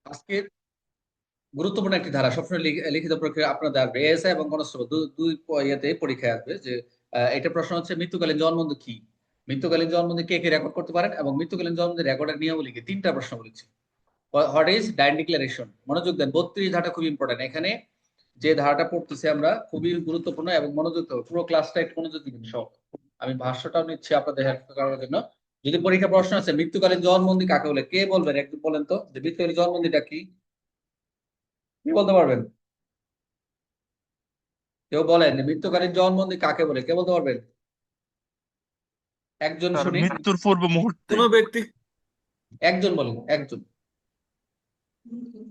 আজকে গুরুত্বপূর্ণ একটি ধারা সবসময় লিখিত প্রক্রিয়া আপনাদের আসবে, এএসআই এবং কনস্টেবল দুই ইয়েতে পরীক্ষায় আসবে যে এটা প্রশ্ন হচ্ছে মৃত্যুকালীন জবানবন্দি কি। মৃত্যুকালীন জবানবন্দি কে কে রেকর্ড করতে পারেন এবং মৃত্যুকালীন জবানবন্দি রেকর্ডের নিয়মাবলী কি, তিনটা প্রশ্ন বলেছি। হোয়াট ইজ ডায়েট ডিক্লারেশন, মনোযোগ দেন, 32 ধারাটা খুব ইম্পর্টেন্ট। এখানে যে ধারাটা পড়তেছি আমরা খুবই গুরুত্বপূর্ণ এবং মনোযোগ দিতে হবে। পুরো ক্লাসটা একটু মনোযোগ দিবেন সব। আমি ভাষ্যটাও নিচ্ছি আপনাদের হেল্প করার জন্য। যদি পরীক্ষা প্রশ্ন আছে মৃত্যুকালীন জবানবন্দি কাকে বলে, কে বলবেন একটু বলেন তো যে মৃত্যুকালীন জবানবন্দিটা কি, কি বলতে পারবেন? কেউ বলেন মৃত্যুকালীন জবানবন্দি কাকে বলে, কে বলতে পারবেন? একজন তার শুনি। মৃত্যুর পূর্ব মুহূর্তে। কোনো ব্যক্তি একজন বলেন, একজন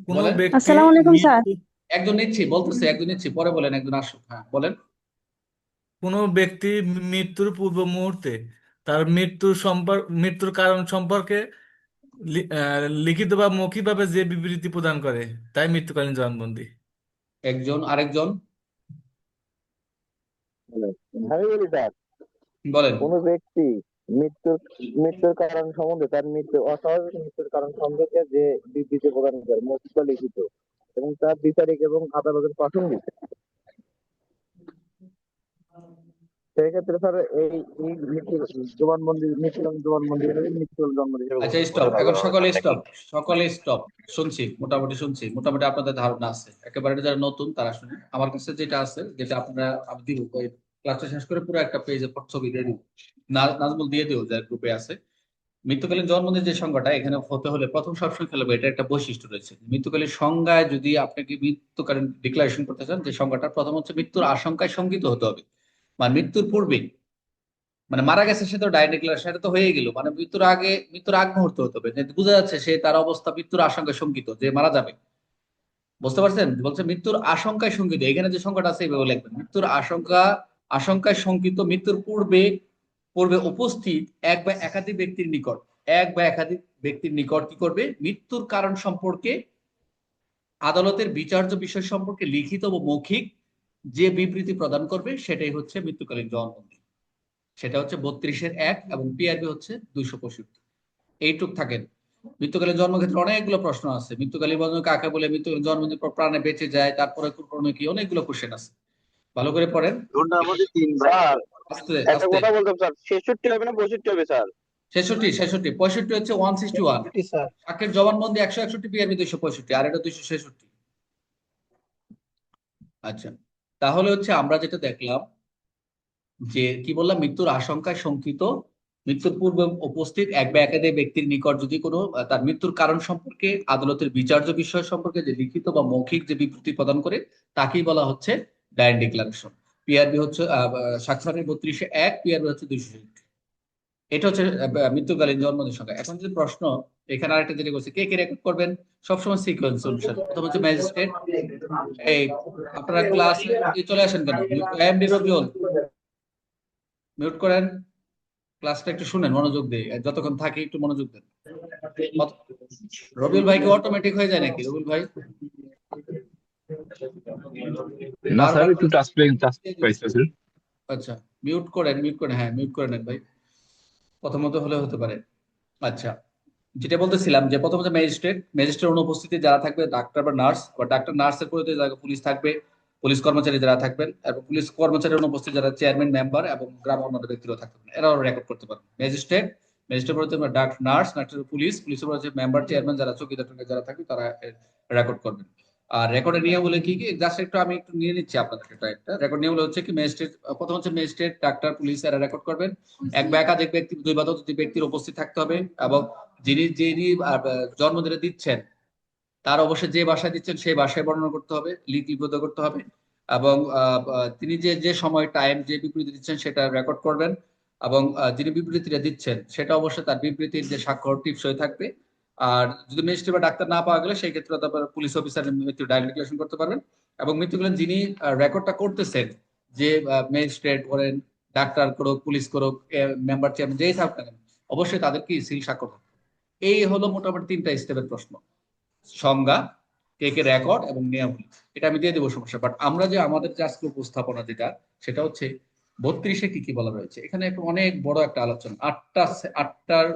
কোনো বলেন। ব্যক্তি আসসালামু আলাইকুম স্যার। মৃত্যু একজন নিচ্ছি বলতেছে, একজন নিচ্ছি, পরে বলেন, একজন আসুক, হ্যাঁ বলেন। কোনো ব্যক্তি মৃত্যুর পূর্ব মুহূর্তে তার মৃত্যুর কারণ সম্পর্কে লিখিত বা মৌখিকভাবে যে বিবৃতি প্রদান করে তাই মৃত্যুকালীন জবানবন্দি। একজন, আরেকজন হ্যালো, আমি বলি স্যার, বলেন। কোনো ব্যক্তি মৃত্যুর মৃত্যুর কারণ সম্বন্ধে তার অস্বাভাবিক মৃত্যুর কারণ সম্পর্কে যে বিবৃতি প্রদান করে মৌখিক বা লিখিত এবং তার বিচারিক এবং আদালতের প্রাসঙ্গিক, সেই ক্ষেত্রে স্যার এই এই মৃত্যুর জবানবন্দি হিসেবে আচ্ছা ঘোষণা করে স্টপ, এখন সাধারণ সকলে আপনার কি? স্টপ, সকলে স্টপ। শুনছি, মোটামুটি শুনছি, মোটামুটি আপনাদের ধারণা আছে। একেবারে যারা নতুন তারা শুনে, আমার কাছে যেটা আছে, যেটা আপনারা আমি দিব ওই ক্লাসটা শেষ করে পুরো একটা পেজে ছবি দিয়ে দিব, নাজমুল দিয়ে দিও যার গ্রুপে আছে। মৃত্যুকালীন জন্মদিন যে সংজ্ঞাটা এখানে হতে হলে প্রথম সবসময় খেলবে, এটা একটা বৈশিষ্ট্য রয়েছে। মৃত্যুকালীন সংজ্ঞায় যদি আপনাকে মৃত্যুকালীন ডিক্লারেশন করতে চান, যে সংজ্ঞাটা প্রথম হচ্ছে মৃত্যুর আশঙ্কায় শঙ্কিত হতে হবে, মানে মৃত্যুর পূর্বে, মানে মারা গেছে সে তো ডায়েট ডিক্লারেশন সেটা তো হয়ে গেল, মানে মৃত্যুর আগে, মৃত্যুর আগ মুহূর্তে হতে হবে, যে বোঝা যাচ্ছে সে তার অবস্থা মৃত্যুর আশঙ্কায় শঙ্কিত, যে মারা যাবে। বুঝতে পারছেন, বলছে মৃত্যুর আশঙ্কায় শঙ্কিত, এখানে যে সংখ্যাটা আছে এইভাবে লিখবেন, মৃত্যুর আশঙ্কায় শঙ্কিত, মৃত্যুর পূর্বে পূর্বে উপস্থিত এক বা একাধিক ব্যক্তির নিকট, এক বা একাধিক ব্যক্তির নিকট কি করবে, মৃত্যুর কারণ সম্পর্কে আদালতের বিচার্য বিষয় সম্পর্কে লিখিত ও মৌখিক যে বিবৃতি প্রদান করবে সেটাই হচ্ছে মৃত্যুকালীন জবানবন্দি। সেটা হচ্ছে 32-1 এবং পিআরবি হচ্ছে 265। এইটুক থাকেন। মৃত্যুকালীন জন্মক্ষেত্রে অনেকগুলো প্রশ্ন আছে, মৃত্যুকালীন জন্ম কাকে বলে, মৃত্যুকালীন জন্মদিন পর প্রাণে বেঁচে যায়, তারপরে কি, অনেকগুলো কোশ্চেন আছে, ভালো করে পড়েন। ঘন্টার মধ্যে স্যার, আস্তে একটা আস্তে। কথা বলতাম স্যার, 66 হবে না 62 হবে স্যার? 66, 66, 65 হচ্ছে 161। স্যার, সাক্ষের জবানবন্দি 161, পিআরবি 265, আর এটা 266। আচ্ছা, তাহলে হচ্ছে আমরা যেটা দেখলাম যে কি বললাম, মৃত্যুর আশঙ্কায় শঙ্কিত, মৃত্যুর পূর্বে উপস্থিত এক বা একাধিক ব্যক্তির নিকট যদি কোনো তার মৃত্যুর কারণ সম্পর্কে আদালতের বিচার্য বিষয় সম্পর্কে যে লিখিত বা মৌখিক যে বিবৃতি প্রদান করে তাকেই বলা হচ্ছে ডায়েট ডিক্লারেশন। পিআরবি হচ্ছে স্বাক্ষরের 32-1, পিআরবি হচ্ছে 266। এটা হচ্ছে মৃত্যুকালীন জন্মদিন সংখ্যা। এখন যে প্রশ্ন, এখানে আরেকটা যেটা করছে, কে কে রেকর্ড করবেন, সবসময় সিকোয়েন্স অনুসারে। প্রথম হচ্ছে ম্যাজিস্ট্রেট। এই আপনারা ক্লাসে চলে আসেন কেন, এমডি রবিউল মিউট করেন, ক্লাসটা একটু শুনেন মনোযোগ দিয়ে, যতক্ষণ থাকি একটু মনোযোগ দেন। রবিউল ভাই কি অটোমেটিক হয়ে যায় নাকি, রবিউল ভাই? না স্যার, বারবার একটু টাচ পাইছে। আচ্ছা, মিউট করেন, মিউট করেন, হ্যাঁ মিউট করে নেন ভাই, প্রথমত হলে হতে পারে। আচ্ছা, যেটা বলতেছিলাম যে প্রথমত ম্যাজিস্ট্রেট, ম্যাজিস্ট্রেট অনুপস্থিতি যারা থাকবে, ডাক্তার বা নার্স, বা ডাক্তার নার্সের পরিবর্তে যারা পুলিশ থাকবে, পুলিশ কর্মচারী যারা থাকবেন, এবং পুলিশ কর্মচারীর অনুপস্থিত যারা চেয়ারম্যান, মেম্বার এবং গ্রাম অন্যান্য ব্যক্তিরাও থাকবেন, এরাও রেকর্ড করতে পারবেন। ম্যাজিস্ট্রেট, ম্যাজিস্ট্রেট বলতে ডাক্তার, নার্স, নার্সের পুলিশ, পুলিশের বলতে মেম্বার, চেয়ারম্যান যারা চৌকিদার টুকিদার যারা থাকবে তারা রেকর্ড করবেন। আর রেকর্ডের নিয়ম বলে কি কি, জাস্ট একটু আমি একটু নিয়ে নিচ্ছি আপনাদের একটা রেকর্ড নিয়ম হচ্ছে কি, ম্যাজিস্ট্রেট প্রথম হচ্ছে ম্যাজিস্ট্রেট, ডাক্তার, পুলিশ এরা রেকর্ড করবেন। এক বা একাধিক ব্যক্তি, দুই বা ততোধিক ব্যক্তির উপস্থিত থাকতে হবে, এবং যিনি যিনি জন্মদিনে দিচ্ছেন তার অবশ্যই যে ভাষায় দিচ্ছেন সেই ভাষায় বর্ণনা করতে হবে, লিপিবদ্ধ করতে হবে। এবং তিনি যে যে সময় টাইম যে বিবৃতি দিচ্ছেন সেটা রেকর্ড করবেন। এবং যিনি বিবৃতিটা দিচ্ছেন সেটা অবশ্যই তার বিবৃতির যে স্বাক্ষর টিপসই থাকবে। আর যদি ম্যাজিস্ট্রেট বা ডাক্তার না পাওয়া গেলে সেই ক্ষেত্রে তারপর পুলিশ অফিসার মৃত্যু ডায়েরি ডিক্লারেশন করতে পারবেন। এবং মৃত্যুকালীন যিনি রেকর্ডটা করতেছেন, যে ম্যাজিস্ট্রেট করেন, ডাক্তার করুক, পুলিশ করুক, মেম্বার, চেয়ারম্যান যেই থাকুক না কেন, অবশ্যই তাদের কি সিল স্বাক্ষর থাকবে। এই হলো মোটামুটি তিনটা স্টেপের প্রশ্ন, সংজ্ঞা, কে কে রেকর্ড এবং নিয়মাবলী। এটা আমি দিয়ে দেবো, সমস্যা। বাট আমরা যে আমাদের যে আজকে উপস্থাপনা যেটা, সেটা হচ্ছে 32-এ কি কি বলা রয়েছে। এখানে একটা অনেক বড় একটা আলোচনা, আটটার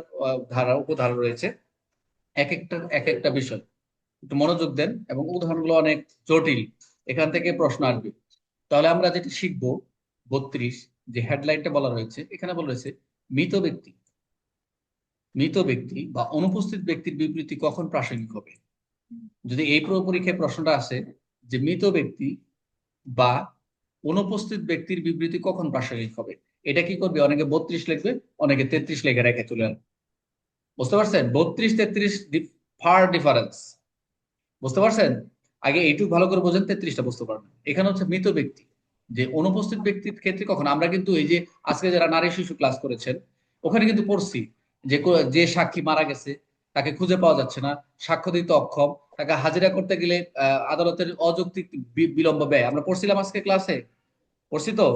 ধারা উপধারা রয়েছে, এক একটা বিষয়। একটু মনোযোগ দেন, এবং উদাহরণগুলো অনেক জটিল, এখান থেকে প্রশ্ন আসবে। তাহলে আমরা যেটা শিখবো 32 যে হেডলাইনটা বলা রয়েছে, এখানে বলা রয়েছে মৃত ব্যক্তি বা অনুপস্থিত ব্যক্তির বিবৃতি কখন প্রাসঙ্গিক হবে। যদি এই পরীক্ষায় প্রশ্নটা আসে যে মৃত ব্যক্তি বা অনুপস্থিত ব্যক্তির বিবৃতি কখন প্রাসঙ্গিক হবে, এটা কি করবে? অনেকে 32 লিখবে, অনেকে 33 লেখে রেখে চলে আসবে। বুঝতে পারছেন? 32 33 ফার ডিফারেন্স। বুঝতে পারছেন? আগে এইটুকু ভালো করে বোঝেন, 33টা বুঝতে পারবেন। এখানে হচ্ছে মৃত ব্যক্তি, যে অনুপস্থিত ব্যক্তির ক্ষেত্রে কখন। আমরা কিন্তু এই যে আজকে যারা নারী শিশু ক্লাস করেছেন, ওখানে কিন্তু পড়ছি যে যে সাক্ষী মারা গেছে, তাকে খুঁজে পাওয়া যাচ্ছে না, সাক্ষ্য দিতে অক্ষম, তাকে হাজিরা করতে গেলে আদালতের অযৌক্তিক বিলম্ব ব্যয়। আমরা পড়ছিলাম আজকে ক্লাসে, পড়ছি তো।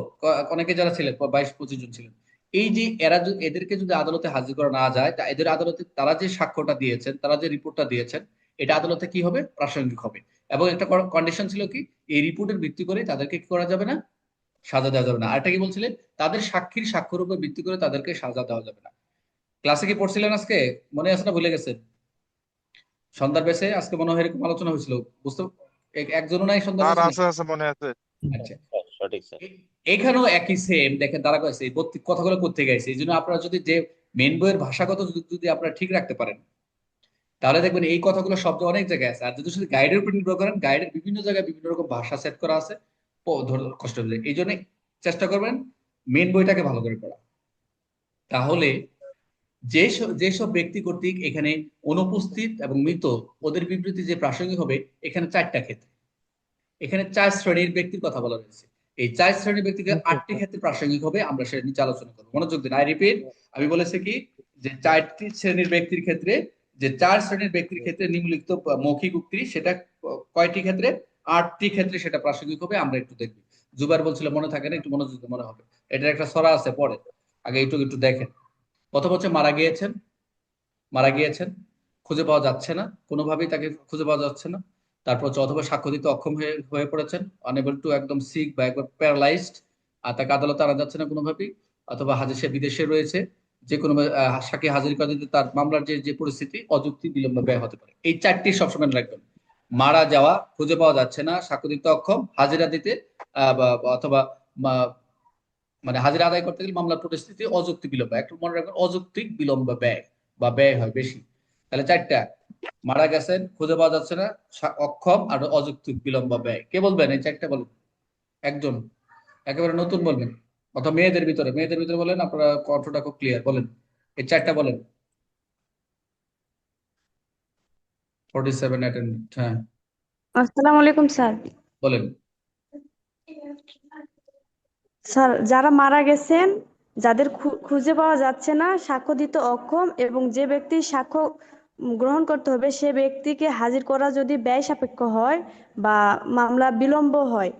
অনেকে যারা ছিলেন 22-25 জন ছিলেন। এই যে এদেরকে যদি আদালতে হাজির করা না যায়, তা এদের আদালতে তারা যে সাক্ষ্যটা দিয়েছেন, তারা যে রিপোর্টটা দিয়েছেন, এটা আদালতে কি হবে? প্রাসঙ্গিক হবে। এবং একটা কন্ডিশন ছিল কি, এই রিপোর্টের ভিত্তি করে তাদেরকে কি করা যাবে না? সাজা দেওয়া যাবে না। আরেকটা কি বলছিলেন? তাদের সাক্ষীর সাক্ষ্যের উপর ভিত্তি করে তাদেরকে সাজা দেওয়া যাবে না। ক্লাসে কি পড়ছিলেন আজকে? মনে আছে না ভুলে গেছেন? সন্ধ্যার বেশে আজকে মনে হয় এরকম আলোচনা হয়েছিল, বুঝতে একজনও নাই সন্ধ্যার আর বেশে নাকি? আছে আছে মনে আছে। আচ্ছা, সঠিক স্যার। এখানেও একই সেম। দেখেন তারা কয়েছে এই কথাগুলো করতে গেছে। এই জন্য আপনারা যদি যে মেন বইয়ের ভাষাগত যদি আপনারা ঠিক রাখতে পারেন, তাহলে দেখবেন এই কথাগুলো শব্দ অনেক জায়গায় আছে। আর যদি শুধু গাইডের উপর নির্ভর করেন, গাইডের বিভিন্ন জায়গায় বিভিন্ন রকম ভাষা সেট করা আছে, কষ্ট হয়ে যায়। এই জন্য চেষ্টা করবেন মেন বইটাকে ভালো করে পড়া। তাহলে যেসব ব্যক্তি কর্তৃক এখানে অনুপস্থিত এবং মৃত, ওদের বিবৃতি যে প্রাসঙ্গিক হবে, এখানে 4টা ক্ষেত্রে, এখানে 4 শ্রেণীর ব্যক্তির কথা বলা হয়েছে। এই 4 শ্রেণীর ব্যক্তিকে 8টি ক্ষেত্রে প্রাসঙ্গিক হবে, আমরা সেটা নিয়ে আলোচনা করবো। মনোযোগ দিন। আই রিপিট, আমি বলেছি কি যে 4টি শ্রেণীর ব্যক্তির ক্ষেত্রে, যে 4 শ্রেণীর ব্যক্তির ক্ষেত্রে নিম্নলিখিত মৌখিক উক্তি, সেটা কয়টি ক্ষেত্রে? 8টি ক্ষেত্রে সেটা প্রাসঙ্গিক হবে। আমরা একটু দেখব। জুবার বলছিল মনে থাকে না, একটু মনোযোগ দিয়ে মনে হবে। এটার একটা ছড়া আছে, পড়ে আগে একটু একটু দেখেন। প্রথম হচ্ছে মারা গিয়েছেন, খুঁজে পাওয়া যাচ্ছে না, কোনোভাবেই তাকে খুঁজে পাওয়া যাচ্ছে না। তারপর হচ্ছে অথবা সাক্ষ্য দিতে অক্ষম হয়ে হয়ে পড়েছেন, অনেবল টু, একদম সিক বা একবার প্যারালাইজড, আর তাকে আদালতে আনা যাচ্ছে না কোনোভাবেই। অথবা সে বিদেশে রয়েছে, যে কোনো সাক্ষী হাজির করা দিতে তার মামলার যে যে পরিস্থিতি অযুক্তি বিলম্ব ব্যয় হতে পারে। এই 4টি সবসময় রাখবেন। মারা যাওয়া, খুঁজে পাওয়া যাচ্ছে না, সাক্ষ্য দিতে অক্ষম, হাজিরা দিতে অথবা মানে হাজিরা আদায় করতে গেলে মামলার পরিস্থিতি অযৌক্তিক বিলম্ব। একটু মনে রাখবেন, অযৌক্তিক বিলম্ব ব্যয় বা ব্যয় হয় বেশি। তাহলে 4টা: মারা গেছেন, খুঁজে পাওয়া যাচ্ছে না, অক্ষম, আর অযৌক্তিক বিলম্ব ব্যয়। কে বলবেন এই 4টা? বলুন একজন, একেবারে নতুন বলবেন, অথবা মেয়েদের ভিতরে বলেন, আপনারা কণ্ঠটা খুব ক্লিয়ার, বলেন এই 4টা বলেন। 47 অ্যাটেন্ডেন্ট, হ্যাঁ আসসালামু আলাইকুম স্যার। বলেন। স্যার, যারা মারা গেছেন, যাদের খুঁজে পাওয়া যাচ্ছে না, সাক্ষ্য দিতে অক্ষম, এবং যে ব্যক্তি সাক্ষ্য গ্রহণ করতে হবে সে ব্যক্তিকে হাজির করা যদি ব্যয় সাপেক্ষ হয় বা মামলা বিলম্ব হয়,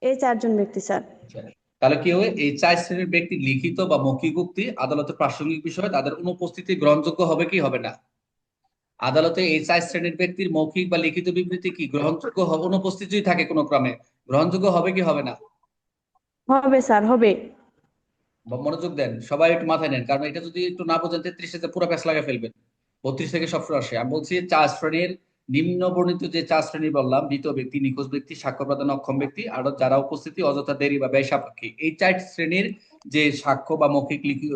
এই 4জন ব্যক্তি স্যার। আচ্ছা, তাহলে কি হবে? এই 4 শ্রেণীর ব্যক্তি লিখিত বা মৌখিক উক্তি আদালতে প্রাসঙ্গিক বিষয়, তাদের অনুপস্থিতি গ্রহণযোগ্য হবে কি হবে না? আদালতে এই 4 শ্রেণীর ব্যক্তির মৌখিক বা লিখিত বিবৃতি কি গ্রহণযোগ্য হবে? অনুপস্থিত যদি থাকে কোনো ক্রমে, গ্রহণযোগ্য হবে কি হবে না? হবে স্যার, হবে। মনোযোগ দেন, সবাই একটু মাথায় নেন, কারণ এটা যদি একটু না বোঝেন 33-তে পুরো প্যাঁচ লাগা ফেলবেন। 32 থেকে সব আসে। আমি বলছি 4 শ্রেণীর, নিম্ন বর্ণিত যে 4 শ্রেণী বললাম, মৃত ব্যক্তি, নিখোঁজ ব্যক্তি, সাক্ষ্য প্রদানে অক্ষম ব্যক্তি, আর যারা উপস্থিতি অযথা দেরি বা ব্যয় সাপেক্ষে, এই 4 শ্রেণীর যে সাক্ষ্য বা মৌখিক লিখিত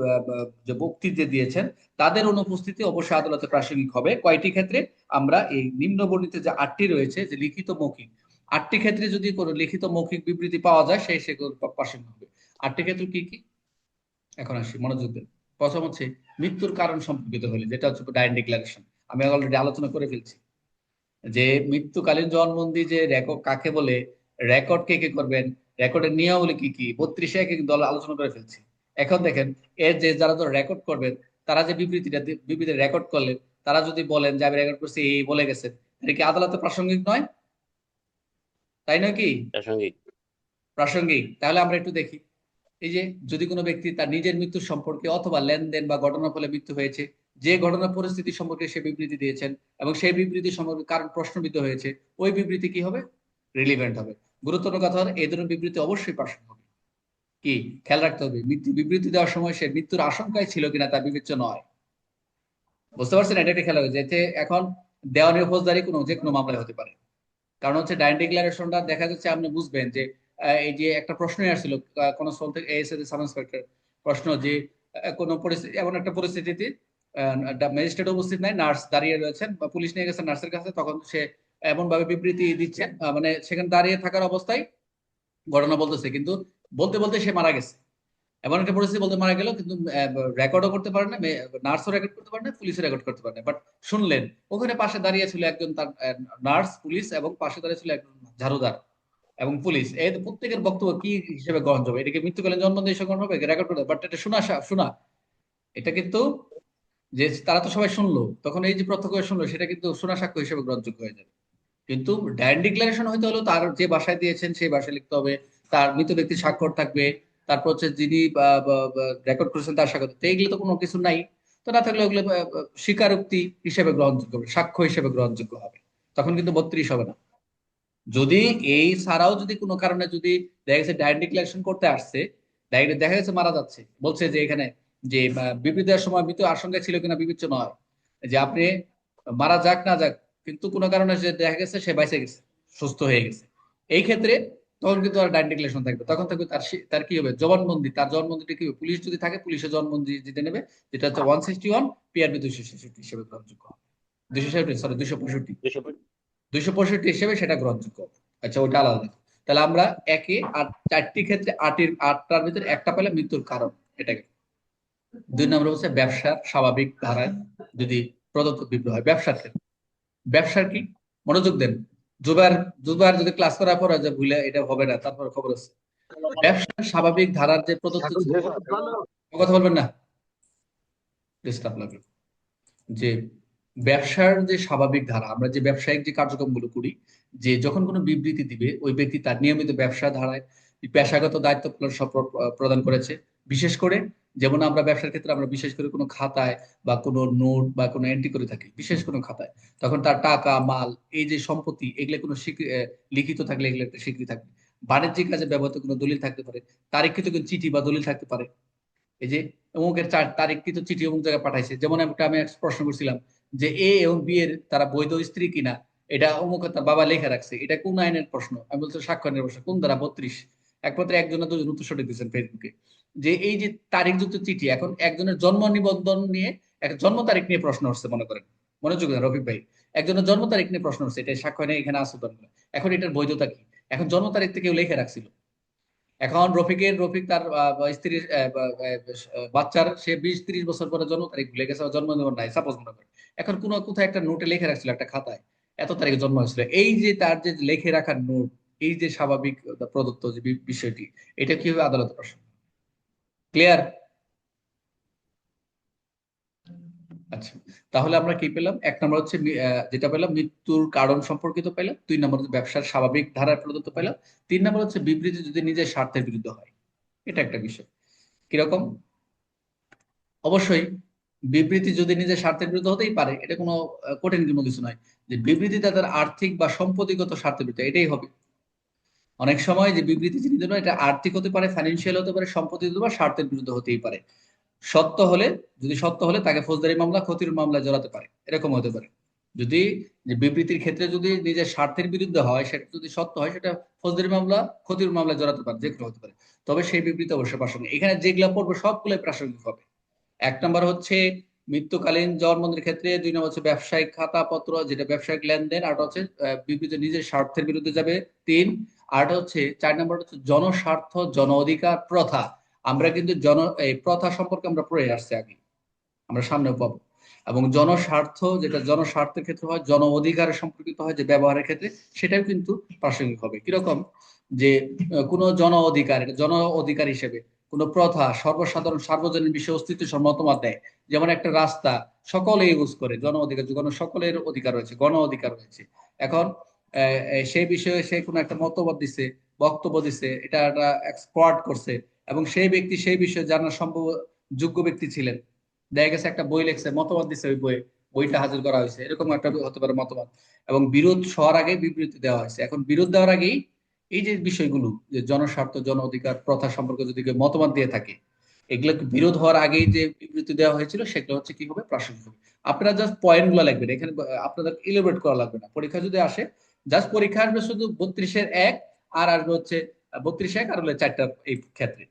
যে বক্তি যে দিয়েছেন, তাদের অনুপস্থিতি অবশ্যই আদালতে প্রাসঙ্গিক হবে। কয়টি ক্ষেত্রে? আমরা এই নিম্ন বর্ণিত যে 8টি রয়েছে, যে লিখিত মৌখিক, 8টি ক্ষেত্রে যদি কোনো লিখিত মৌখিক বিবৃতি পাওয়া যায়, সেগুলো প্রাসঙ্গিক হবে। 8টি ক্ষেত্র কি কি? এখন আসি, মনোযোগ দেন। প্রথম হচ্ছে মৃত্যুর কারণ সম্পর্কিত হলে, যেটা হচ্ছে ডাইরেক্ট ডিক্লারেশন। আমি অলরেডি আলোচনা করে ফেলছি যে মৃত্যুকালীন জবানবন্দি যে রেকর্ড কাকে বলে, রেকর্ড কে কে করবেন, রেকর্ডের নিয়মাবলী কি কি, 32-এ কিন্তু আলোচনা করে ফেলছি। এখন দেখেন, এর যে যারা ধর রেকর্ড করবেন, তারা যে বিবৃতি রেকর্ড করলেন, তারা যদি বলেন যে আমি রেকর্ড করছি, এই বলে গেছেন, এটা কি আদালতে প্রাসঙ্গিক নয়? তাই নয় কি? প্রাসঙ্গিক। প্রাসঙ্গিক। তাহলে আমরা একটু দেখি, এই যে যদি কোনো ব্যক্তি তার নিজের মৃত্যু সম্পর্কে অথবা লেনদেন বা ঘটনার ফলে মৃত্যু হয়েছে, যে ঘটনার পরিস্থিতি সম্পর্কে সে বিবৃতি দিয়েছেন, এবং সেই বিবৃতি সম্পর্কে কারণ প্রশ্নবিদ্ধ হয়েছে, ওই বিবৃতি কি হবে? রিলিভেন্ট হবে। গুরুত্বপূর্ণ কথা হলো, এই ধরনের বিবৃতি অবশ্যই প্রাসঙ্গিক হবে। কি খেয়াল রাখতে হবে? বিবৃতি দেওয়ার সময় সে মৃত্যুর আশঙ্কায় ছিল কিনা তা বিবেচ্য নয়। বুঝতে পারছেন? এটা একটা খেয়াল হবে, যেতে এখন দেওয়ানি ও ফৌজদারি যে কোনো মামলায় হতে পারে। কারণ হচ্ছে ডাইরেক্ট ডিক্লারেশনটা দেখা যাচ্ছে আপনি বুঝবেন যে এই যে একটা প্রশ্নই আসছিল কোন স্থল থেকে এএসএ সাব ইন্সপেক্টর প্রশ্ন যে কোনো পরিস্থিতি, এমন একটা পরিস্থিতিতে ম্যাজিস্ট্রেট উপস্থিত নাই, নার্স দাঁড়িয়ে রয়েছেন বা পুলিশ নিয়ে গেছে নার্সের কাছে, তখন সে এমন ভাবে বিবৃতি দিচ্ছেন মানে সেখানে দাঁড়িয়ে থাকার অবস্থায় ঘটনা বলতেছে, কিন্তু বলতে বলতে সে মারা গেছে। এমন একটা পরিস্থিতি বলতে মারা গেল, কিন্তু রেকর্ডও করতে পারে না, নার্সও রেকর্ড করতে পারে না, পুলিশও রেকর্ড করতে পারে না, বাট শুনলেন। ওখানে পাশে দাঁড়িয়ে ছিল একজন তার নার্স, পুলিশ, এবং পাশে দাঁড়িয়ে ছিল একজন ঝাড়ুদার এবং পুলিশ। এই প্রত্যেকের বক্তব্য কি হিসেবে গ্রহণযোগ্য? এটাকে মৃত্যুকালীন জন্মদিন হিসেবে গ্রহণ হবে, রেকর্ড করতে, বাট এটা শোনা এটা কিন্তু যে তারা তো সবাই শুনলো, তখন এই যে প্রত্যক্ষ শুনলো সেটা কিন্তু শোনা সাক্ষ্য হিসেবে গ্রহণযোগ্য হয়ে যাবে। কিন্তু ডায়েরি ডিক্লারেশন হইতে হলেও তার যে বাসায় দিয়েছেন সেই বাসায় লিখতে হবে, তার মৃত ব্যক্তির স্বাক্ষর থাকবে, তারপর হচ্ছে যিনি রেকর্ড করেছেন তার স্বাক্ষর, তো এগুলো তো কোনো কিছু নাই। তো না থাকলে ওগুলো স্বীকারোক্তি হিসেবে গ্রহণযোগ্য হবে, সাক্ষ্য হিসেবে গ্রহণযোগ্য হবে, তখন কিন্তু 32 হবে না। যদি এই ছাড়াও যদি কোনো কারণে যদি দেখা গেছে ডায়েরি ডিক্লারেশন করতে আসছে, ডায়েরি দেখা গেছে মারা যাচ্ছে, বলছে যে এখানে যে বিবৃতি দেওয়ার সময় মৃত আশঙ্কা ছিল কিনা বিবেচ্য নয়, যে আপনি মারা যাক না যাক, কিন্তু কোনো কারণে যে দেখা গেছে সে বাইসে গেছে, সুস্থ হয়ে গেছে, এই ক্ষেত্রে তখন কিন্তু আর ডায়েরি ডিক্লারেশন থাকবে, তখন থাকবে তার কি হবে, জবানবন্দি। তার জবানবন্দিটা কি হবে, পুলিশ যদি থাকে পুলিশের জবানবন্দি দিতে নেবে, যেটা হচ্ছে 161 পিআরবি 266 হিসেবে গ্রহণযোগ্য হবে। 266, সরি 265, 265 হিসেবে সেটা গ্রহণযোগ্য হবে। আচ্ছা, ওটা আলাদা দেখো। তাহলে আমরা একে আর 4টি ক্ষেত্রে 8টার ভিতরে একটা পেলে মৃত্যুর কারণ এটাকে। 2 নম্বর হচ্ছে ব্যবসার স্বাভাবিক ধারায় যদি প্রদত্ত বিবৃতি হয়। ব্যবসার ক্ষেত্রে, ব্যবসার কি, মনোযোগ দেন। দুবার দুবার যদি ক্লাস করার পর যে ভুলে এটা হবে না, তারপর খবর আছে। ব্যবসার স্বাভাবিক ধারার যে প্রদত্ত, কথা বলবেন না, ডিস্টার্ব লাগবে। যে ব্যবসার যে স্বাভাবিক ধারা, আমরা যে ব্যবসায়িক যে কার্যক্রমগুলো করি, যে যখন কোনো বিবৃতি দিবে ওই ব্যক্তি তার নিয়মিত ব্যবসা ধারায় পেশাগত দায়িত্ব সব প্রদান করেছে। বিশেষ করে যেমন আমরা ব্যবসার ক্ষেত্রে আমরা বিশেষ করে কোনো খাতায় বা কোনো নোট বা কোনো এন্ট্রি করে থাকি, বিশেষ কোনো খাতায়, তখন তার টাকা মাল এই যে সম্পত্তি এগুলো কোনো লিখিত থাকলে এগুলো একটা স্বীকৃতি থাকবে। বাণিজ্যিক কাজে ব্যবহৃত কোনো দলিল থাকতে পারে, তারিখকৃত কোনো চিঠি বা দলিল থাকতে পারে। এই যে অমুকের তারিখকৃত চিঠি অমুক জায়গায় পাঠাইছে, যেমন আমি এক প্রশ্ন করছিলাম যে এ এবং বি এর তারা বৈধ স্ত্রী কিনা, এটা অমুক তার বাবা লেখা রাখছে, এটা কোন আইনের প্রশ্ন? আমি বলছি সাক্ষ্য আইনের প্রশ্ন। কোন ধারা? 32। একমাত্র একজনের দুজন উত্তর সঠিক দিচ্ছেন ফেসবুকে, যে এই যে তারিখযুক্ত চিঠি, এখন একজনের জন্ম নিবন্ধন নিয়ে, এক জন্ম তারিখ নিয়ে প্রশ্ন হচ্ছে, মনে করেন, মনোযোগ দেন রফিক ভাই, একজনের জন্ম তারিখ নিয়ে প্রশ্ন হচ্ছে, এটা সাক্ষ্য আইনে এখানে আসতে পারবে। এখন এটার বৈধতা কি? এখন জন্ম তারিখ থেকে কেউ লেখা রাখছিল, এখন রফিক তার স্ত্রীর বাচ্চার সে 20-30 বছর পরে জন্ম তারিখ ভুলে গেছে, জন্ম নিবন্ধন নাই সাপোজ মনে করে, এখন কোথায় একটা নোটে লিখে রাখছিল, একটা খাতায় এত তারিখে জন্ম হয়েছিল, এই যে তার যে লিখে রাখার নোট, এই যে স্বাভাবিক প্রদত্ত যে বিষয়টি, এটা কিভাবে আদালতে প্রশ্ন? ক্লিয়ার? আচ্ছা, তাহলে আমরা কি পেলাম? 1 নম্বর হচ্ছে যেটা পেলাম মৃত্যুর কারণ সম্পর্কিত পেলাম, 2 নম্বর হচ্ছে ব্যবসার স্বাভাবিক ধারায় প্রদত্ত পেলাম, 3 নম্বর হচ্ছে বিবৃতি যদি নিজের স্বার্থের বিরুদ্ধে হয়, এটা একটা বিষয়। কিরকম? অবশ্যই বিবৃতি যদি নিজের স্বার্থের বিরুদ্ধে হতেই পারে, এটা কোনো কঠিন কোনো কিছু নয়, যে বিবৃতি তাদের আর্থিক বা সম্পত্তিগত স্বার্থের বিরুদ্ধে, এটাই হবে। অনেক সময় যে বিবৃতি যিনি দেবেন এটা আর্থিক হতে পারে, ফাইন্যান্সিয়াল হতে পারে, সম্পত্তি হতে পারে, স্বার্থের বিরুদ্ধে হতেই পারে। সত্য হলে, যদি সত্য হলে তাকে ফৌজদারি মামলা, ক্ষতির মামলায় জড়াতে পারে, এরকম হতে পারে। যদি যে বিবৃতির ক্ষেত্রে যদি নিজের স্বার্থের বিরুদ্ধে হয়, সেটা যদি সত্য হয়, সেটা ফৌজদারি মামলা, ক্ষতির মামলায় জড়াতে পারে, যে কোনো হতে পারে। তবে সেই বিবৃতি অবশ্যই প্রাসঙ্গিক। এখানে যেগুলো পড়বে সবগুলোই প্রাসঙ্গিক হবে। 1 নম্বর হচ্ছে মৃত্যুকালীন জবানবন্দির ক্ষেত্রে, 2 নম্বর হচ্ছে ব্যবসায়িক খাতাপত্র যেটা ব্যবসায়িক লেনদেন, আর হচ্ছে বিবৃতি নিজের স্বার্থের বিরুদ্ধে যাবে 3, আর হচ্ছে 4 নম্বর হচ্ছে জনস্বার্থ, জন অধিকার, প্রথা। আমরা কিন্তু এই প্রথা সম্পর্কে আমরা পড়ে আসছি আগে, আমরা সামনেও পাবো। এবং জনস্বার্থ, যেটা জনস্বার্থের ক্ষেত্রে হয়, জন অধিকারের সম্পর্কিত হয় যে ব্যবহারের ক্ষেত্রে, সেটাও কিন্তু প্রাসঙ্গিক হবে। কিরকম? যে কোনো জন অধিকার, এটা জন অধিকার হিসেবে কোন প্রথা সর্বসাধারণ সার্বজনীন বিষয়ে অস্তিত্ব মতামত দেয়, যেমন একটা রাস্তা সকলে ইউজ করে, জন অধিকার, সকলের অধিকার রয়েছে, গণ অধিকার রয়েছে। এখন সেই বিষয়ে সে কোনো একটা মতবাদ দিছে, বক্তব্য দিছে, এটা একটা এক্সপার্ট করছে, এবং সেই ব্যক্তি সেই বিষয়ে জানার সম্ভব যোগ্য ব্যক্তি ছিলেন, দেখা গেছে একটা বই লেখছে, মতবাদ দিচ্ছে, ওই বইটা হাজির করা হয়েছে, এরকম একটা হতে পারে মতবাদ, এবং বিরোধ হওয়ার আগে বিবৃতি দেওয়া হয়েছে। এখন বিরোধ দেওয়ার আগেই এই যে বিষয়গুলো, যে জনস্বার্থ, জন অধিকার, প্রথা সম্পর্কে যদি কেউ মতামত দিয়ে থাকে, এগুলোকে বিরোধ হওয়ার আগেই যে বিবৃতি দেওয়া হয়েছিল সেগুলো হচ্ছে কি হবে, প্রাসঙ্গিক হবে। আপনারা জাস্ট পয়েন্ট গুলো লিখবেন এখানে, আপনাদের ইলাবোরেট করা লাগবে না। পরীক্ষা যদি আসে জাস্ট পরীক্ষা আসবে শুধু 32-এর 1, আর আসবে হচ্ছে 32-1 আর হলো 4টা এই ক্ষেত্রে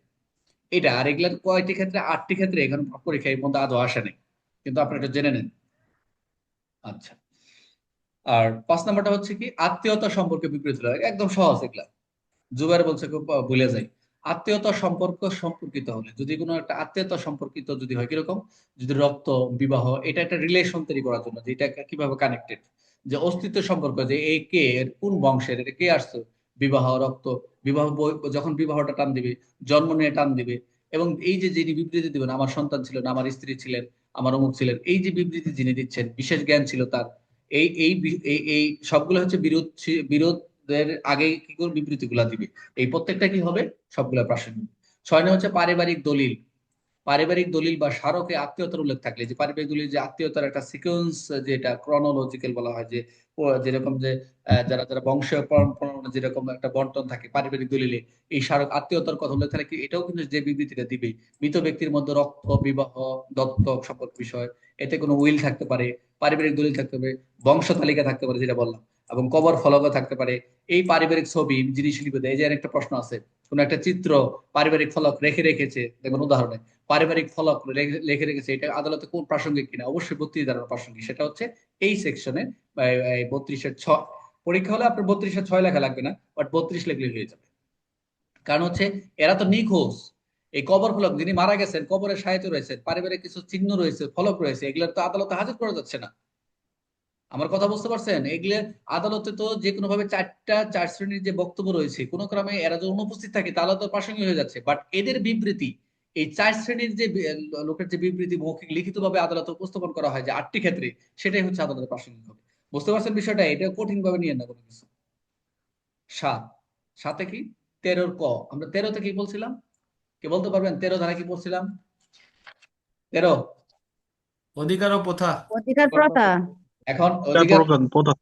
এটা। আর এগুলা কয়টি ক্ষেত্রে, 8টি ক্ষেত্রে এখানে পরীক্ষা এর মধ্যে আদৌ আসে নাই, কিন্তু আপনারা এটা জেনে নেন। আচ্ছা, আর 5 নাম্বারটা হচ্ছে কি আত্মীয়তা সম্পর্কে বিবৃতি দেওয়া, একদম সহজ এগুলা। জুবাইর বলছে খুব ভুলে যাই। আত্মীয়তা সম্পর্ক সম্পর্কিত হলে, যদি কোনো একটা আত্মীয়তা সম্পর্কিত যদি হয় কিরকম, যদি রক্ত, বিবাহ, এটা একটা রিলেশন তৈরি করার জন্য যে এটা কিভাবে কানেক্টেড, যে অস্তিত্ব সম্পর্ক, যে এই কে, এর কোন বংশের, এটা কে আসছে, বিবাহ, রক্ত, বিবাহ যখন বিবাহটা টান দিবে, জন্ম নিয়ে টান দিবে, এবং এই যে যিনি বিবৃতি দিবেন, আমার সন্তান ছিলেন, আমার স্ত্রী ছিলেন, আমার অমুক ছিলেন, এই যে বিবৃতি যিনি দিচ্ছেন, বিশেষ জ্ঞান ছিল তার, এই এই এই সবগুলো হচ্ছে বিরোধ এর আগে কি করে বিবৃতি গুলা দিবে, এই প্রত্যেকটা কি হবে, সবগুলা প্রাসঙ্গিক। 6 হচ্ছে পারিবারিক দলিল। পারিবারিক দলিল বা স্মারকে আত্মীয়তার উল্লেখ থাকলে, যে পারিবারিক দলিল যে আত্মীয়তার একটা সিকোয়েন্স, যেটা ক্রনোলজিক্যাল বলা হয়, যে যেরকম যে যারা যারা বংশীয় পরম্পরা যেরকম একটা বন্টন থাকে পারিবারিক দলিলে, এই স্মারক আত্মীয়তার কথা উল্লেখ থাকে, এটাও কিন্তু যে বিবৃতিটা দিবে, মৃত ব্যক্তির মধ্যে রক্ত, বিবাহ, দত্তক সম্পর্ক বিষয়, এতে কোনো উইল থাকতে পারে, পারিবারিক দলিল থাকতে পারে, বংশ তালিকা থাকতে পারে যেটা বললাম, এবং কবর ফলকও থাকতে পারে, এই পারিবারিক ছবি জিনিস লিপিতে। এই যে একটা প্রশ্ন আছে, কোন একটা চিত্র পারিবারিক ফলক রেখে রেখেছে, দেখুন উদাহরণে পারিবারিক ফলক লিখে রেখেছে, এটা আদালতে কোন প্রাসঙ্গিক কিনা, অবশ্যই 32 ধারার প্রাসঙ্গিক, সেটা হচ্ছে এই সেকশনে 32-6। পরীক্ষা হলে আপনার 32-6 লেখা লাগবে না, বাট 32 লিখলে হয়ে যাবে। কারণ হচ্ছে এরা তো নিখোঁজ, এই কবর ফলক, যিনি মারা গেছেন কবরের সাহিত্য রয়েছে, পারিবারিক কিছু চিহ্ন রয়েছে, ফলক রয়েছে, এগুলোর তো আদালতে হাজির করা যাচ্ছে না। আমার কথা বুঝতে পারছেন? এগুলো আদালতে তো যে কোনো ভাবে 4 শ্রেণীর যে বক্তব্য রয়েছে, কোনো ক্রমে এরা যদি অনুপস্থিত থাকে তাহলে তো প্রাসঙ্গিক হয়ে যাচ্ছে, বাট এদের বিবৃতি, এই 4 শ্রেণীর যে লোকের যে বিবৃতি মৌখিক লিখিত ভাবে আদালতে উপস্থাপন করা হয় যে 8টি ক্ষেত্রে, সেটাই হচ্ছে আদালতে প্রাসঙ্গিক হবে। বুঝতে পারছেন বিষয়টা? এটা কঠিন ভাবে নিয়ে না কোনো কিছু। 7, সাথে কি 13-ক, আমরা 13-তে কি বলছিলাম, কে বলতে পারবেন 13 ধারা কি বলছিলাম? 13 অধিকার ও প্রথা। অধিকার প্রথা। এখন তার অধিকার প্রথা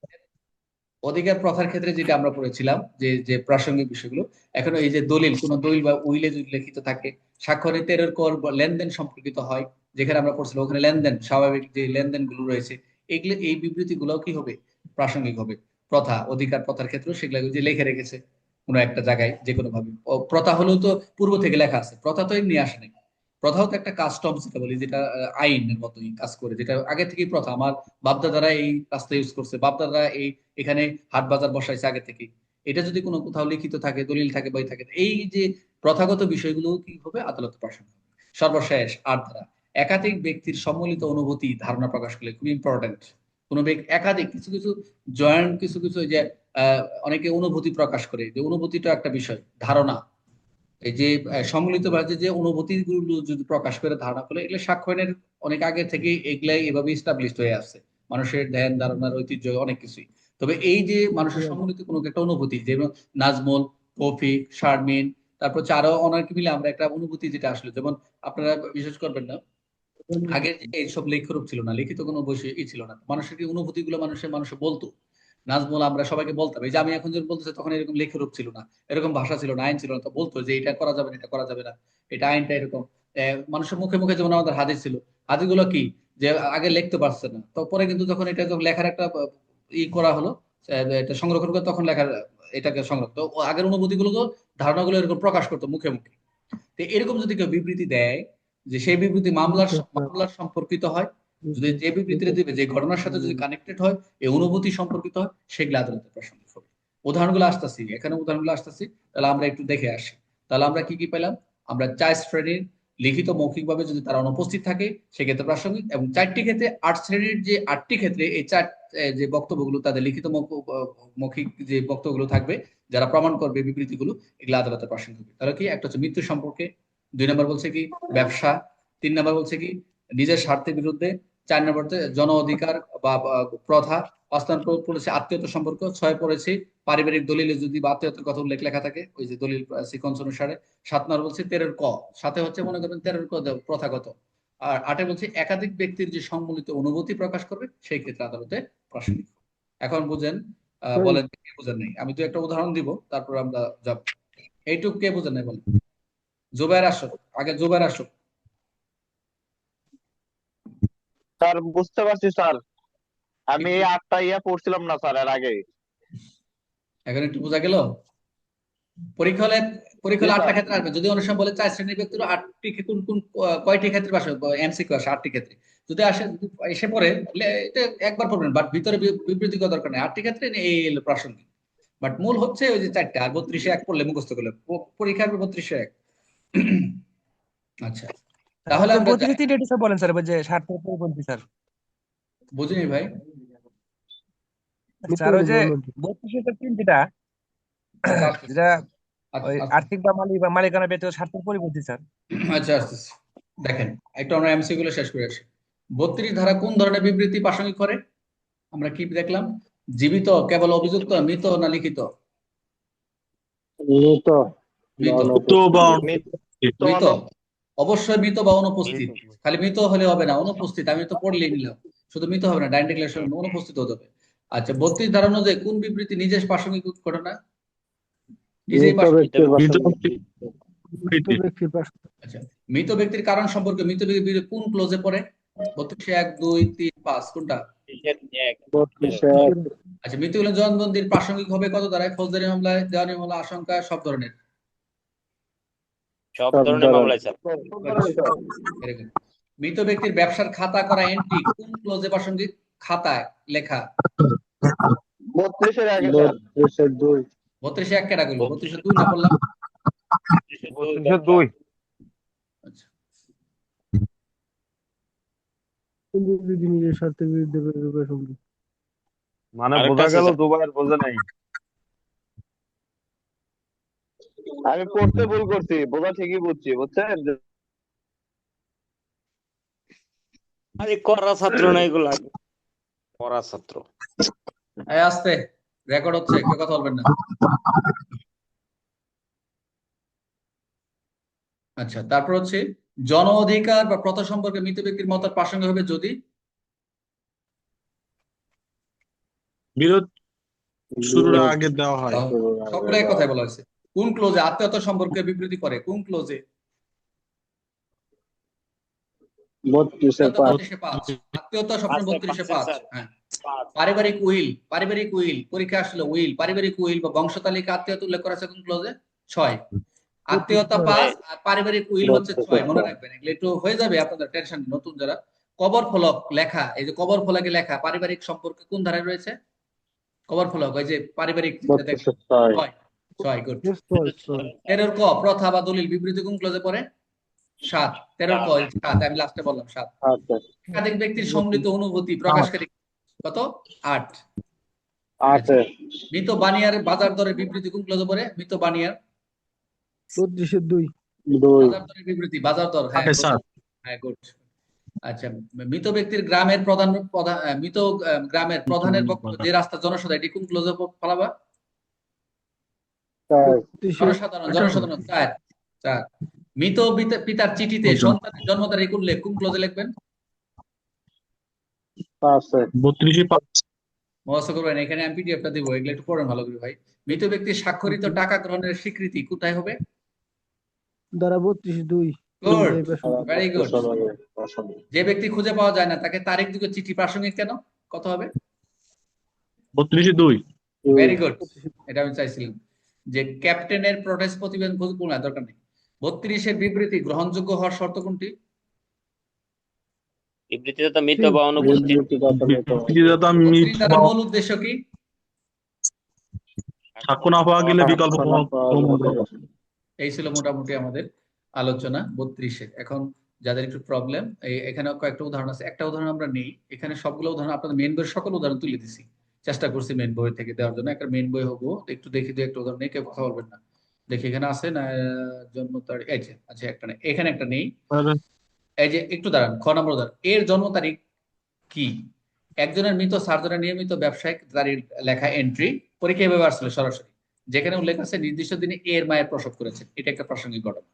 অধিকার প্রথার ক্ষেত্রে যেটা আমরা পড়েছিলাম, যে যে প্রাসঙ্গিক বিষয়গুলো, এখন এই যে দলিল, কোন দলিল বা উইলে যদি লিখিত থাকে, স্বাক্ষরে 13-র লেনদেন সম্পর্কিত হয়, যেখানে আমরা পড়ছিলাম ওখানে লেনদেন, স্বাভাবিক যে লেনদেন গুলো রয়েছে, এগুলো এই বিবৃতি গুলো কি হবে, প্রাসঙ্গিক হবে। প্রথা, অধিকার প্রথার ক্ষেত্রেও সেগুলো যে লিখে রেখেছে কোনো একটা জায়গায় যে কোনো ভাবে, প্রথা হলেও তো পূর্ব থেকে লেখা আছে, প্রথা তো এমনি আসে নাই। প্রথাও তো একটা কাস্টমস যেটা বলি, যেটা আইনের মতোই কাজ করে, যেটা আগে থেকেই প্রথা, আমার বাপদাদারা এই রাস্তা ইউজ করছে, বাপদাদারা এই এখানে হাট বাজার বসাইছে আগে থেকে। এটা যদি কোনো কোথাও লিখিত থাকে, দলিল থাকে, বই থাকে, এই যে প্রথাগত বিষয়গুলো কি হবে, আদালতে প্রাসঙ্গিক হবে। সর্বশেষ 8 ধারা, একাধিক ব্যক্তির সম্মিলিত অনুভূতি ধারণা প্রকাশ করলে, খুব ইম্পর্টেন্ট। কোনো ব্যক্তি একাধিক কিছু কিছু জয়েন্ট কিছু কিছু, ওই যে অনেকে অনুভূতি প্রকাশ করে, যে অনুভূতিটা একটা বিষয়, ধারণা, এই যে সম্মিলিত ভাবে যে অনুভূতি গুলো যদি প্রকাশ করে ধারণা করে, এগুলো সাক্ষ্যয়নের অনেক আগে থেকে এগুলাই এভাবে ইস্টাবলিশড হয়ে আসছে, মানুষের ধ্যান ধারণার ঐতিহ্য অনেক কিছুই। তবে এই যে মানুষের সম্মিলিত কোনো একটা অনুভূতি, যেমন নাজমুল, তৌফিক, শারমিন, তারপর হচ্ছে আরো অনেক মিলে আমরা একটা অনুভূতি যেটা আসলে, যেমন আপনারা বিশেষ করবেন না, আগে যে এইসব লেখরূপ ছিল না, লিখিত কোনো বই ছিল না, মানুষের কি অনুভূতি গুলো মানুষে বলতো। নাজমুল আমরা সবাইকে বলতাম, এই যে আমি এখন যখন বলতেছি, তখন এরকম লেখরূপ ছিল না, এরকম ভাষা ছিল না, আইন ছিল না, তো বলতো যে এটা করা যাবে না, এটা করা যাবে না, এটা আইনটা এরকম। মানুষের মুখে মুখে যেমন আমাদের হাদিস ছিল, হাদিসগুলো কি, যে আগে লিখতে পারছে না, তো পরে কিন্তু যখন এটা যখন লেখার একটা করা হলো, এটা সংরক্ষণ করে, তখন লেখার এটাকে সংরক্ষণ, তো আগের অনুভূতি গুলো, ধারণাগুলো এরকম প্রকাশ করতো মুখে মুখে। তো এরকম যদি কেউ বিবৃতি দেয়, যে সেই বিবৃতি মামলার সম্পর্কিত হয়, যদি যে বিবৃতিটা দিবে যে ঘটনার সাথে যদি কানেক্টেড হয়, এই অনুভূতি সম্পর্কিত হয়, সেগুলো আদালতের প্রাসঙ্গিক হবে। উদাহরণগুলো আসতেছি, এখানে উদাহরণগুলো আসতেছি, তাহলে আমরা একটু দেখে আসি। তাহলে আমরা কি কি পেলাম, আমরা 4 শ্রেণীর লিখিত মৌখিকভাবে যদি তারা অনুপস্থিত থাকে সেক্ষেত্রে প্রাসঙ্গিক, এবং 4টি ক্ষেত্রে 8 শ্রেণীর যে 8টি ক্ষেত্রে এই 4 যে বক্তব্যগুলো, তাদের লিখিত মৌখিক যে বক্তব্যগুলো থাকবে, যারা প্রমাণ করবে বিবৃতিগুলো, এগুলো আদালতে প্রাসঙ্গিক হবে। তাহলে কি, একটা হচ্ছে মৃত্যু সম্পর্কে, 2 নম্বর বলছে কি ব্যবসা, 3 নম্বর বলছে কি নিজের স্বার্থের বিরুদ্ধে, 4 নম্বর জন অধিকার বা প্রথা, 5 নম্বর পড়েছে আত্মীয়তা সম্পর্ক, 6 পড়েছে পারিবারিক দলিলে যদি বা আত্মীয়তার কথা উল্লেখ লেখা থাকে, ওই যে দলিল সিকোয়েন্স অনুসারে। 7 নম্বর বলছে 13-ক, সাথে হচ্ছে মনে করবেন 13-ক প্রথাগত। আর 8 বলছে একাধিক ব্যক্তির যে সম্মিলিত অনুভূতি প্রকাশ করবে, সেই ক্ষেত্রে আদালতে প্রাসঙ্গিক। এখন বুঝেন, বলেন কে বুঝেন নাই, আমি তো একটা উদাহরণ দিব, তারপর আমরা যাব। এইটুকু কে বুঝেন নাই বলেন? জুবাইর আসো, আগে জুবাইর আসো। স্যার বুঝতে পারছি স্যার, আমি এই একটু- 8টা পড়ছিলাম না স্যার এর আগে। এখন একটু বোঝা গেল? পরীক্ষা হলে জি 8টা স্যার। ক্ষেত্রে আসবে। যদি অনেক সময় বলে 4 শ্রেণীর ব্যক্তির 8টি কোন কোন কয়টি ক্ষেত্রে আসে, এমসিকিউ আসে 8টি ক্ষেত্রে। যদি আসে, যদি এসে পড়ে, তাহলে এটা একবার পড়বেন, বাট ভিতরে বিবৃতি করার দরকার নেই। 8টি ক্ষেত্রে এই হলো প্রাসঙ্গিক, বাট মূল হচ্ছে ওই যে 4টা, আর 32-এ 1 পড়লে মুখস্থ করলে পরীক্ষা আসবে 32-এ 1। আচ্ছা, তাহলে আমরা যাই। 32 ডেট স্যার বলেন স্যার, ওই যে 60 থেকে পরিপন্থী স্যার। বুঝিনি ভাই। স্যার ওই যে 32 তিনটা, আচ্ছা আসতেছে, যেটা ওই আসতেছে। আর্থিক বা মালিকানা ব্যতীত স্বার্থের পরিপন্থী স্যার। আচ্ছা আসতেছে, দেখেন একটু আমরা এমসিকিউ গুলো শেষ করে আসি। 32 ধারা কোন ধরনের বিবৃতি প্রাসঙ্গিক করে? আমরা কি দেখলাম? জীবিত, কেবল অভিযুক্ত, মৃত না লিখিত? মৃত মৃত। তো বা মৃত, অবশ্যই মৃত বা অনুপস্থিত। খালি মৃত হলে হবে না, অনুপস্থিত আমি তো পড়লেই নিলাম। শুধু মৃত হবে না, ডাইরেক্ট ডিক্লারেশন অনুপস্থিত হতে হবে। আচ্ছা, 32 ধারা অনুযায়ী কোন বিবৃতি নিজের প্রাসঙ্গিক ঘটনা? নিজেই প্রাসঙ্গিক। আচ্ছা, মৃত ব্যক্তির কারণ সম্পর্কে মৃত ব্যক্তির কোন ক্লোজে পড়ে? 32, 1, 2, 3, 5 কোনটা? আচ্ছা, মৃত্যু হলে জবানবন্দির প্রাসঙ্গিক হবে কত ধারায়? ফৌজদারি মামলায়, দেওয়ানি মামলা, আশঙ্কা, সব ধরনের? সব ধরনের মামলায় স্যার। Very good. মৃত ব্যক্তির ব্যবসার খাতা করা এন্ট্রি কোন ক্লোজে প্রাসঙ্গিক? খাতায় লেখা 32-এর আগে স্যার। 32-এ 1 কেটা করলো, 32-এ 2 না বললাম? 32 আচ্ছা, নিজের স্বার্থের বিরুদ্ধে মানে আরেকটা বোঝা আছে গেল স্যার। দুবার বোঝা নাই। আমি পড়তে ভুল করছি, বোঝা ঠিকই বুঝছি, বুঝছেন? আরে করা ছাত্র না এগুলা, করা ছাত্র। এই আস্তে, রেকর্ড হচ্ছে, কেউ কথা বলবেন না। আচ্ছা, তারপর হচ্ছে জন অধিকার বা প্রথা সম্পর্কে মৃত ব্যক্তির মত প্রাসঙ্গিক হবে যদি? বিরোধ শুরুর আগে দেওয়া হয়। সবগুলো এক কথাই বলা হয়েছে। কোন ক্লোজে আত্মীয়তা সম্পর্কে বিবৃতি করে? কোন ক্লোজে? 32-এর 32-এ 5। আত্মীয়তা সবসময় 32-এ 5। হ্যাঁ। পারিবারিক উইল, পরীক্ষা আসলে উইল, পারিবারিক উইল বা বংশ তালিকা আত্মীয়তা উল্লেখ করা আছে কোন ক্লোজে? 6। আত্মীয়তা 5 আর পারিবারিক উইল হচ্ছে 6, মনে রাখবেন। এগুলো একটু হয়ে যাবে আপনাদের, টেনশন নতুন যারা। কবর ফলক লেখা, এই যে কবর ফলকে লেখা পারিবারিক সম্পর্কে কোন ধারায় রয়েছে? কবর ফলক, ওই যে পারিবারিক, 6 গুড। 13 ক প্রথা বা দলিল বিবৃতি কোন ক্লোজে পড়ে? 7। 13 ক 7, আমি লাস্টে বললাম 7। একাধিক ব্যক্তির সম্মিলিত অনুভূতি প্রকাশকারী কত? 8। মৃত বানিয়ার বাজার দরের বিবৃতি কোন ক্লোজে পড়ে? মৃত বানিয়ার 32-এর 2। বাজার দরের বিবৃতি, বাজার দর, হ্যাঁ স্যার হ্যাঁ গুড। আচ্ছা, মৃত ব্যক্তির গ্রামের মৃত গ্রামের প্রধানের বক্তব্য যে রাস্তা জনসাধারণ, এটি কোন ক্লোজে ফলাবা? জনসাধারণ 4। মৃত পিতার চিঠিতে সন্তানের জন্ম তারিখ উল্লেখ কোন ক্লোজে লিখবেন? 32 মহাস্ত করবেন, এখানে আমি পিডিএফটা দিব, এগুলো একটু পড়েন ভালো করে ভাই। মৃত ব্যক্তির স্বাক্ষরিত টাকা গ্রহণের স্বীকৃতি কোথায় হবে? দ্বারা 32-2। Good, very good. যে ব্যক্তি খুঁজে পাওয়া যায় না তাকে তারিখ যুগের চিঠি প্রাসঙ্গিক কেন? কত হবে? 32 ভেরি গুড, এটা আমি চাইছিলাম। যে ক্যাপ্টেনের প্রোটেস্ট প্রতিবেদন কোন দরকার নেই। 32-এর বিবৃতি গ্রহণযোগ্য হওয়ার শর্ত কোনটি? বিবৃতিতে তো মৃত বা অনুপস্থিত। 32 ধারার মূল উদ্দেশ্য কি? সাক্ষ্য না পাওয়া গেলে বিকল্প এই ছিল মোটামুটি আমাদের আলোচনা 32-এ। এখন যাদের একটু প্রবলেম, এখানে কয়েকটা উদাহরণ আছে, একটা উদাহরণ আমরা নেই। এখানে সবগুলো উদাহরণ আপনাদের মেইন বইয়ের সকল উদাহরণ তুলে দিছি, চেষ্টা করছি মেইন বই থেকে দেওয়ার জন্য। একটা মেইন বই হবো, একটু দেখি দু একটা উদাহরণ নেই, কেউ কথা বলবেন না। দেখি এখানে আছে না জন্ম তারিখ, এই যে আচ্ছা একটা নেই, এখানে একটা নেই। এই যে একটু দাঁড়ান, খ নম্বর উদাহরণ, এর জন্ম তারিখ কি? একজনের মৃত সার্জনের নিয়মিত ব্যবসায়িক তারিখ লেখা এন্ট্রি পরীক্ষা এভাবে আসলে সরাসরি, যেখানে উল্লেখ আছে নির্দিষ্ট দিনে এর মায়ের প্রসব করেছে, এটা একটা প্রাসঙ্গিক ঘটনা।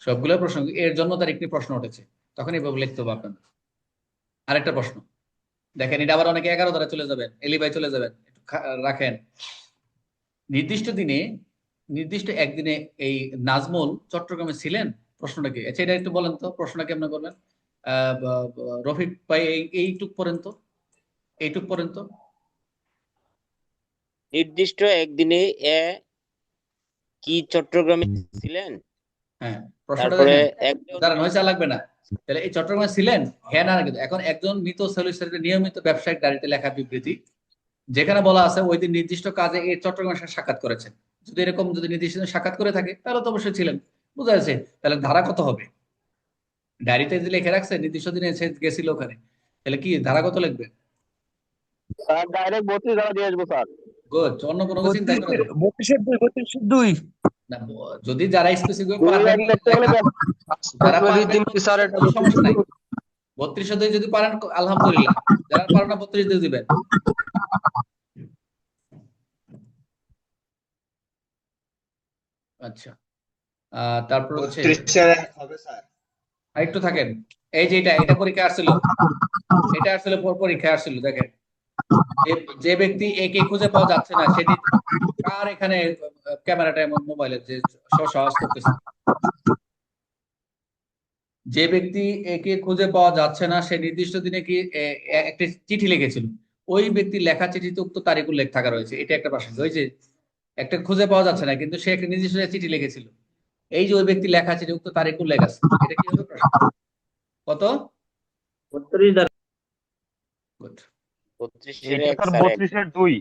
সবগুলো প্রসঙ্গিক। এর জন্ম তারিখ নিয়ে প্রশ্ন উঠেছে, তখন এভাবে লিখতে হবে আপনাদের। আরেকটা প্রশ্ন দেখেন, এটা আবার অনেকে 11 ধারা চলে যাবেন, এলি ভাই চলে যাবেন, একটু রাখেন। নির্দিষ্ট দিনে, নির্দিষ্ট একদিনে এই নাজমুল চট্টগ্রামে ছিলেন, প্রশ্নটা কি? আচ্ছা, এটা একটু বলেন তো, প্রশ্নটা কেমন করবেন? রফিক ভাই এইটুক পর্যন্ত, এইটুক পর্যন্ত। নির্দিষ্ট একদিনে এ কি চট্টগ্রামে ছিলেন? হ্যাঁ, প্রশ্নটা তারপরে দেখেন, একজন দাঁড়ান, হয়েছে আর লাগবে না। তাহলে এই চট্টগ্রামে ছিলেন, হ্যাঁ না কিন্তু এখন একজন মৃত সলিসিটরের নিয়মিত ব্যবসায়িক ডায়েরিতে লেখা বিবৃতি যেখানে বলা আছে ওই দিন নির্দিষ্ট কাজে এই চট্টগ্রামের সাথে সাক্ষাৎ করেছেন। যদি এরকম যদি নির্দিষ্ট দিন সাক্ষাৎ করে থাকে তাহলে তো অবশ্যই ছিলেন, বোঝা যাচ্ছে। তাহলে ধারা কত হবে? ডায়েরিতে যে লিখে রাখছে নির্দিষ্ট দিনে সে গেছিল ওখানে, তাহলে কি ধারা কত লিখবে? স্যার ডাইরেক্ট 32 ধারা দিয়ে আসবো স্যার। গুড, অন্য কোনো কিছু চিন্তা করে না। 32 না, যদি যারা স্পেসিফিক দুই পারবেন এক লিখতে গেলে যারা পারবেন কোনো সমস্যা নাই, 32 যদি পারেন আলহামদুলিল্লাহ, যারা পারেন না 32 দিয়ে দিবেন। আচ্ছা, তারপর হচ্ছে আরেকটু থাকেন। এই যে এটা পরীক্ষা আসছিল, এটা আসলে পরীক্ষা আসছিল, দেখেন যে ব্যক্তি একে খুঁজে পাওয়া যাচ্ছে না সেদিন কার এখানে ক্যামেরাটা এমন মোবাইলের যে সহজ করতেছে। যে ব্যক্তি একে খুঁজে পাওয়া যাচ্ছে না সে নির্দিষ্ট দিনে কি একটা চিঠি লিখেছিল, ওই ব্যক্তি লেখা চিঠিতে উক্ত তারিখ উল্লেখ থাকা রয়েছে। এটা একটা প্রশ্ন। ওই যে একটা খুঁজে পাওয়া যাচ্ছে না কিন্তু সে একটা নির্দিষ্ট চিঠি লিখেছিল, এই যে ওই ব্যক্তি লেখা চিঠি উক্ত তারিখ উল্লেখ আছে, এটা কি হবে প্রশ্ন? কত? 32 ধারা। Good. 32 এর 1 স্যার 32 এর 2